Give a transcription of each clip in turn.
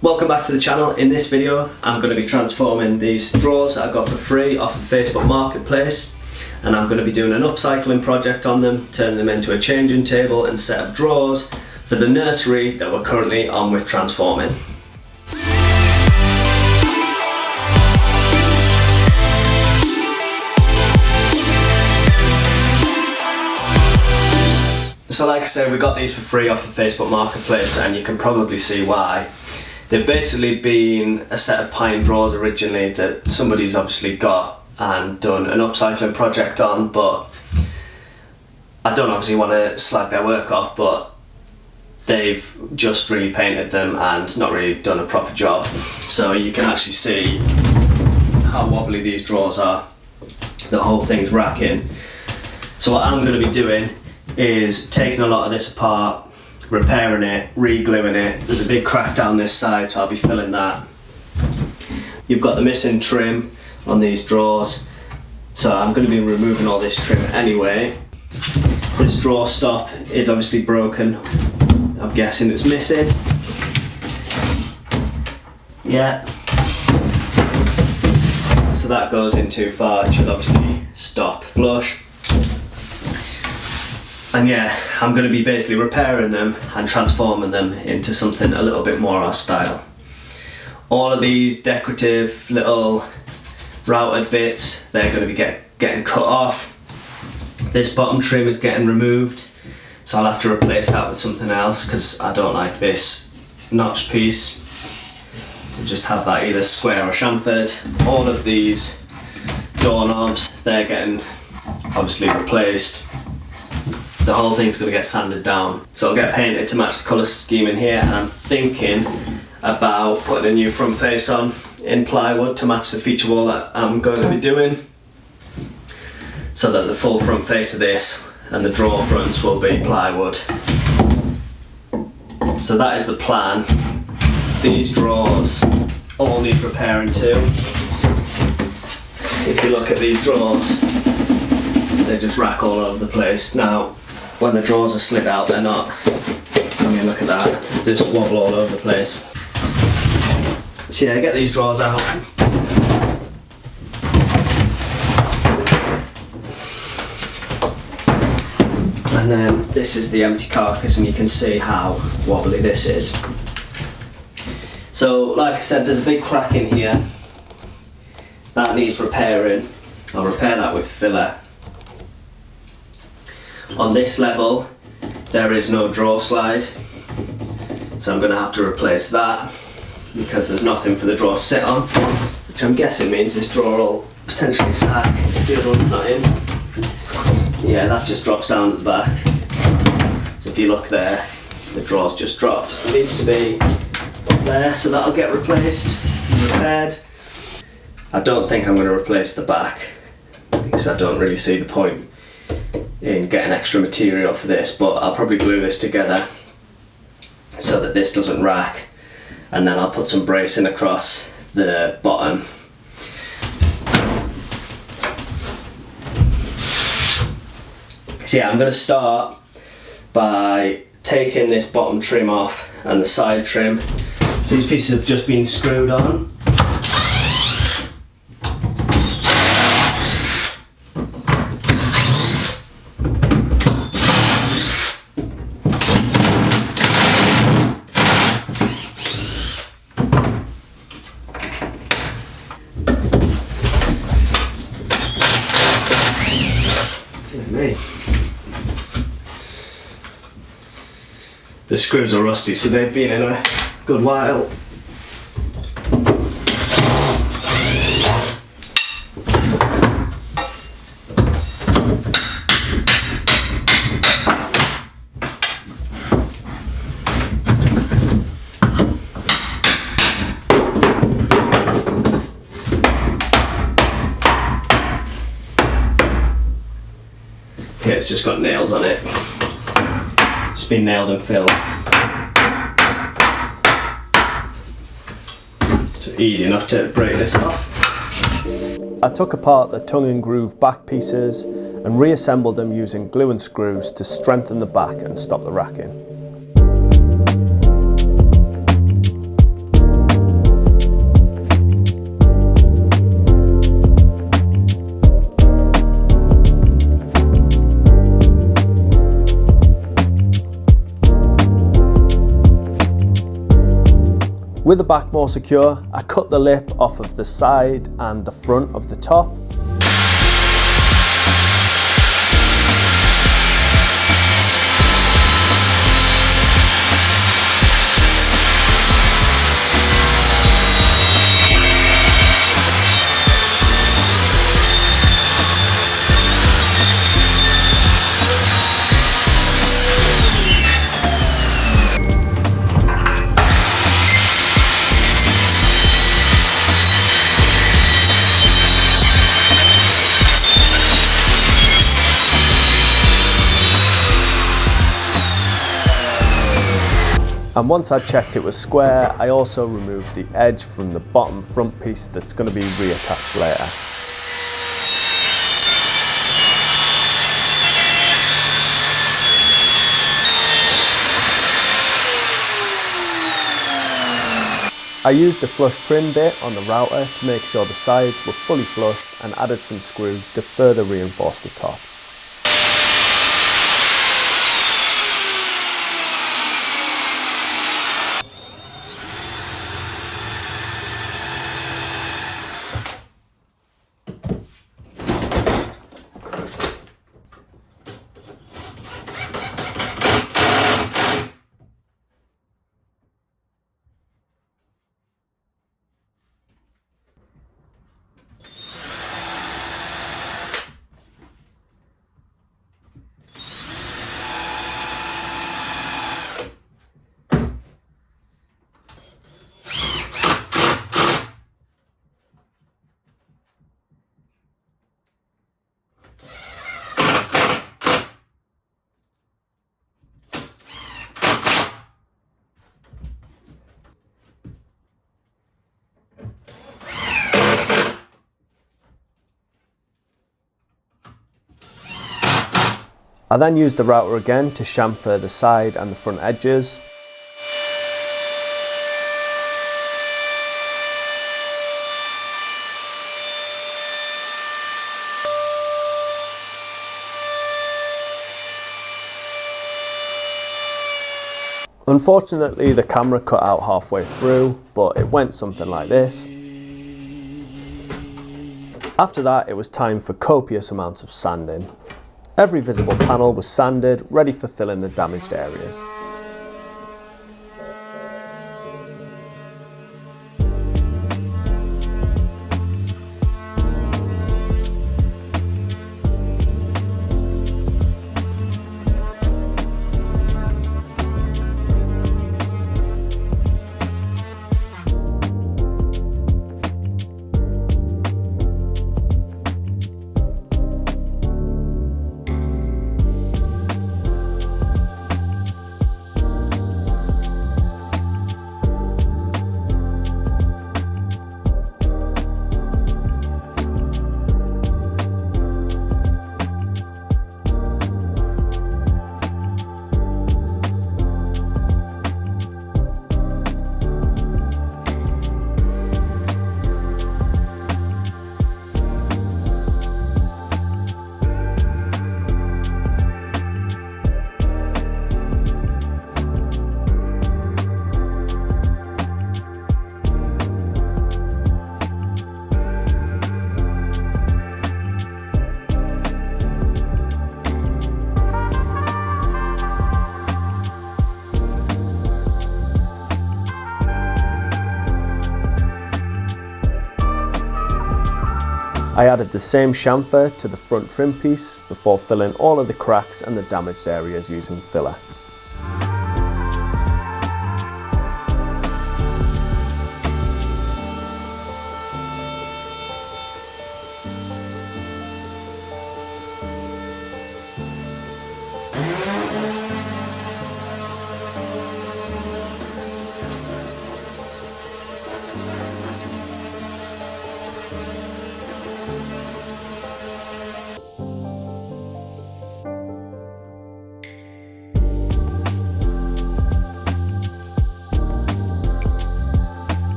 Welcome back to the channel. In this video I'm going to be transforming these drawers that I got for free off of Facebook Marketplace, and I'm going to be doing an upcycling project on them, turning them into a changing table and set of drawers for the nursery that we're currently on with transforming. So like I said, we got these for free off of Facebook Marketplace, and you can probably see why. They've basically been a set of pine drawers originally that somebody's obviously got and done an upcycling project on, but I don't obviously want to slag their work off, but they've just really painted them and not really done a proper job. So you can actually see how wobbly these drawers are. The whole thing's racking. So what I'm going to be doing is taking a lot of this apart, repairing it, re-gluing it. There's a big crack down this side, so I'll be filling that. You've got the missing trim on these drawers, so I'm going to be removing all this trim anyway. This drawer stop is obviously broken. I'm guessing it's missing. Yeah. So that goes in too far. It should obviously stop flush. And yeah, I'm going to be basically repairing them and transforming them into something a little bit more our style. All of these decorative little routed bits, they're going to be getting cut off. This bottom trim is getting removed, so I'll have to replace that with something else because I don't like this notch piece. We'll just have that either square or chamfered. All of these doorknobs, they're getting obviously replaced. The whole thing's going to get sanded down, so I'll get painted to match the colour scheme in here, and I'm thinking about putting a new front face on in plywood to match the feature wall that I'm going to be doing, so that the full front face of this and the drawer fronts will be plywood. So that is the plan. These drawers all need repairing too. If you look at these drawers, they just rack all over the place. Now when the drawers are slid out, they're not. I mean, look at that, they just wobble all over the place. So yeah, get these drawers out. And then this is the empty carcass, and you can see how wobbly this is. So like I said, there's a big crack in here. That needs repairing. I'll repair that with filler. On this level, there is no drawer slide, so I'm going to have to replace that because there's nothing for the drawer to sit on, which I'm guessing means this drawer will potentially sag if the other one's not in. Yeah, that just drops down at the back. So if you look there, the drawer's just dropped. It needs to be up there, so that'll get replaced and repaired. I don't think I'm going to replace the back because I don't really see the point in getting extra material for this, but I'll probably glue this together so that this doesn't rack, and then I'll put some bracing across the bottom. So yeah, I'm going to start by taking this bottom trim off and the side trim. So these pieces have just been screwed on. The screws are rusty, so they've been in a good while. Okay, it's just got nails on it. It's been nailed and filled. So easy enough to break this off. I took apart the tongue and groove back pieces and reassembled them using glue and screws to strengthen the back and stop the racking. With the back more secure, I cut the lip off of the side and the front of the top. And once I checked it was square, I also removed the edge from the bottom front piece that's going to be reattached later. I used the flush trim bit on the router to make sure the sides were fully flush and added some screws to further reinforce the top. I then used the router again to chamfer the side and the front edges. Unfortunately, the camera cut out halfway through, but it went something like this. After that, it was time for copious amounts of sanding. Every visible panel was sanded, ready for filling the damaged areas. I added the same chamfer to the front trim piece before filling all of the cracks and the damaged areas using filler.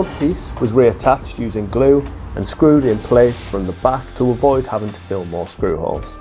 front piece was reattached using glue and screwed in place from the back to avoid having to fill more screw holes.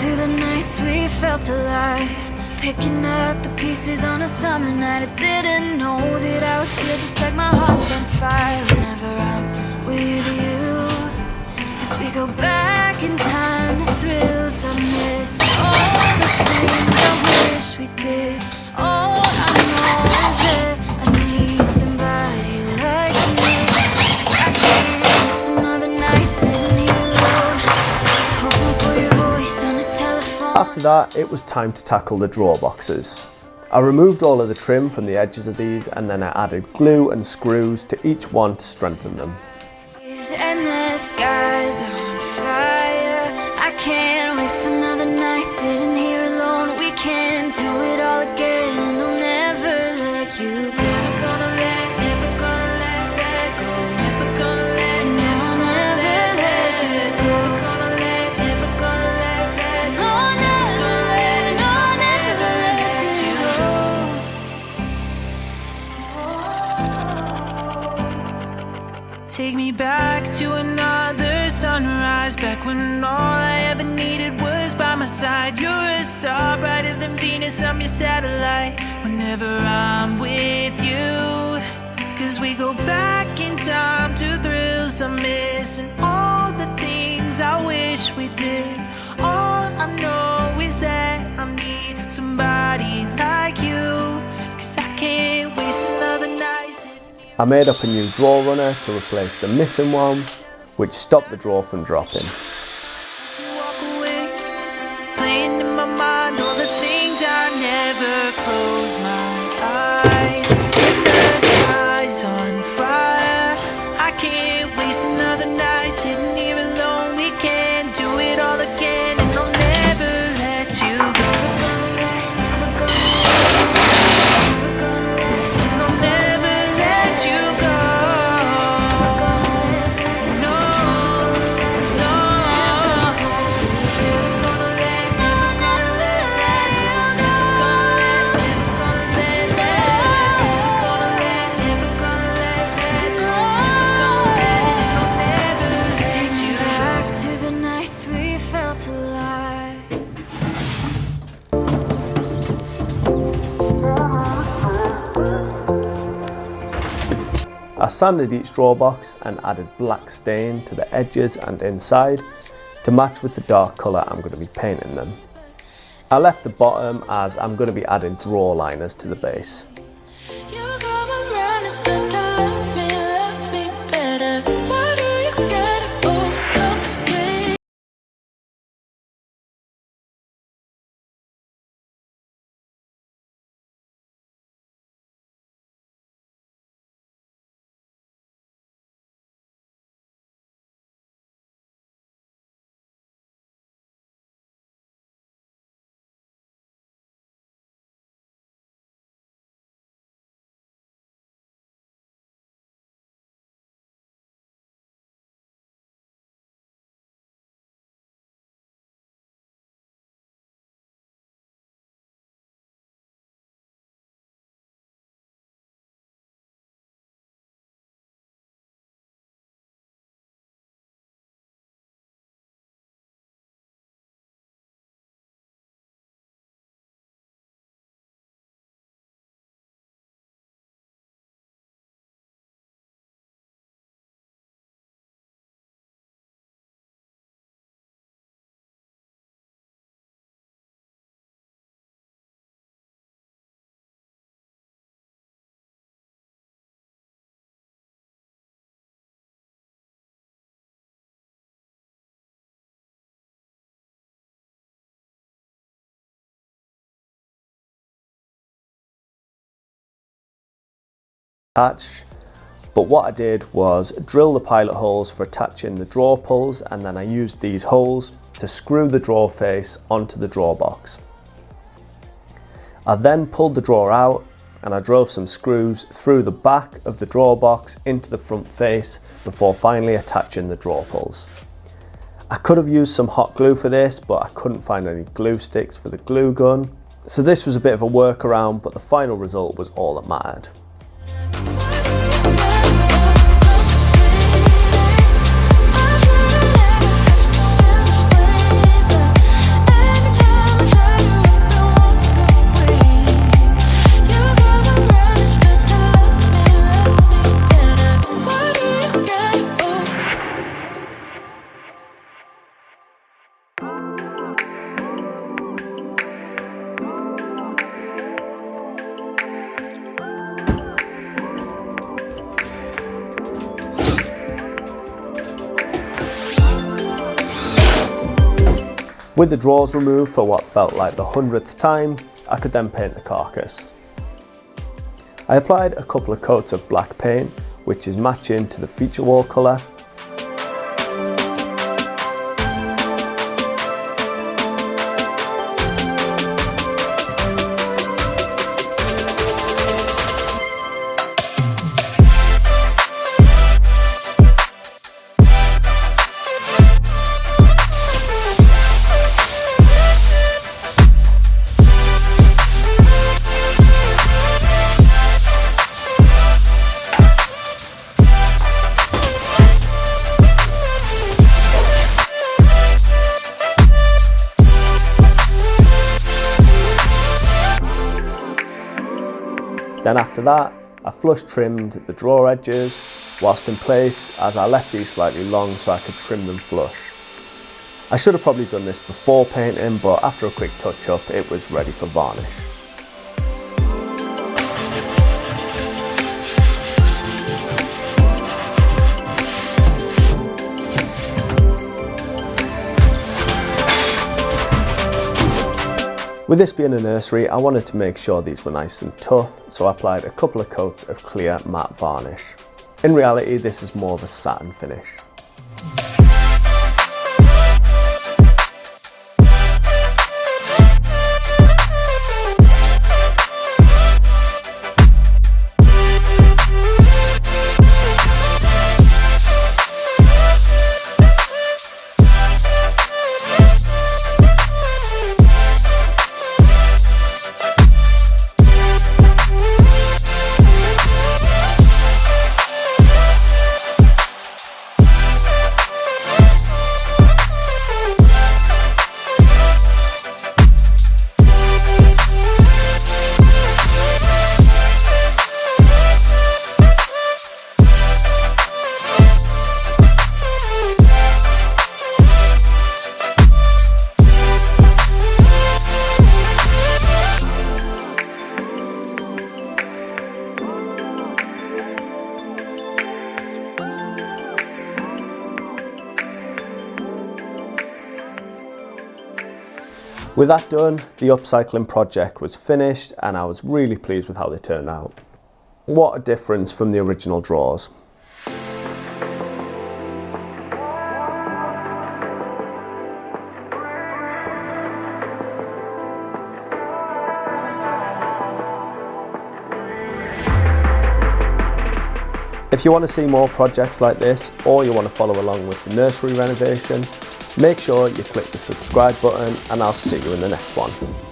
To the nights we felt alive, picking up the pieces on a summer night. I didn't know that I would feel just like my heart's on fire whenever I'm with you. 'Cause we go back in time to thrills I miss, all the things I wish we did. All I know is that I need somebody like you. 'Cause I can't miss another night sitting here alone, hoping for your voice on the telephone. After that, it was time to tackle the drawer boxes. I removed all of the trim from the edges of these, and then I added glue and screws to each one to strengthen them. And the sky's on fire. I can't waste another night sitting here alone. We can do it all again, and I'll never let you go. Never gonna let go. Never gonna let you go. Never gonna let no, never let you go. Take me back to another sunrise, back when all I ever needed was by my side. You're a star brighter than Venus, I'm your satellite whenever I'm with you. 'Cause we go back in time to thrills I miss, and all the things I wish we did. All I know is that I need somebody like you. 'Cause I can't waste another night sitting here. I made up a new drawer runner to replace the missing one, which stopped the drawer from dropping. You walk away, playing in my mind all the things I never close my eyes. And the sky's on fire. I can't waste another night sitting here alone. We can do it all again, and I'll never let you go. And I'll never let you go. No, no. Take me back to the nights we felt alive. I sanded each drawer box and added black stain to the edges and inside to match with the dark colour I'm going to be painting them. I left the bottom as I'm going to be adding drawer liners to the base. You come around and start to love me better. Why do you get it all complicated? Attach, But what I did was drill the pilot holes for attaching the drawer pulls, and then I used these holes to screw the drawer face onto the drawer box. I then pulled the drawer out and I drove some screws through the back of the drawer box into the front face before finally attaching the drawer pulls. I could have used some hot glue for this, but I couldn't find any glue sticks for the glue gun. So this was a bit of a workaround, but the final result was all that mattered. With the drawers removed for what felt like the 100th time, I could then paint the carcass. I applied a couple of coats of black paint, which is matching to the feature wall colour. Then after that, I flush trimmed the drawer edges whilst in place, as I left these slightly long so I could trim them flush. I should have probably done this before painting, but after a quick touch up, it was ready for varnish. With this being a nursery, I wanted to make sure these were nice and tough, so I applied a couple of coats of clear matte varnish. In reality, this is more of a satin finish. With that done, the upcycling project was finished and I was really pleased with how they turned out. What a difference from the original drawers. If you want to see more projects like this, or you want to follow along with the nursery renovation, make sure you click the subscribe button and I'll see you in the next one.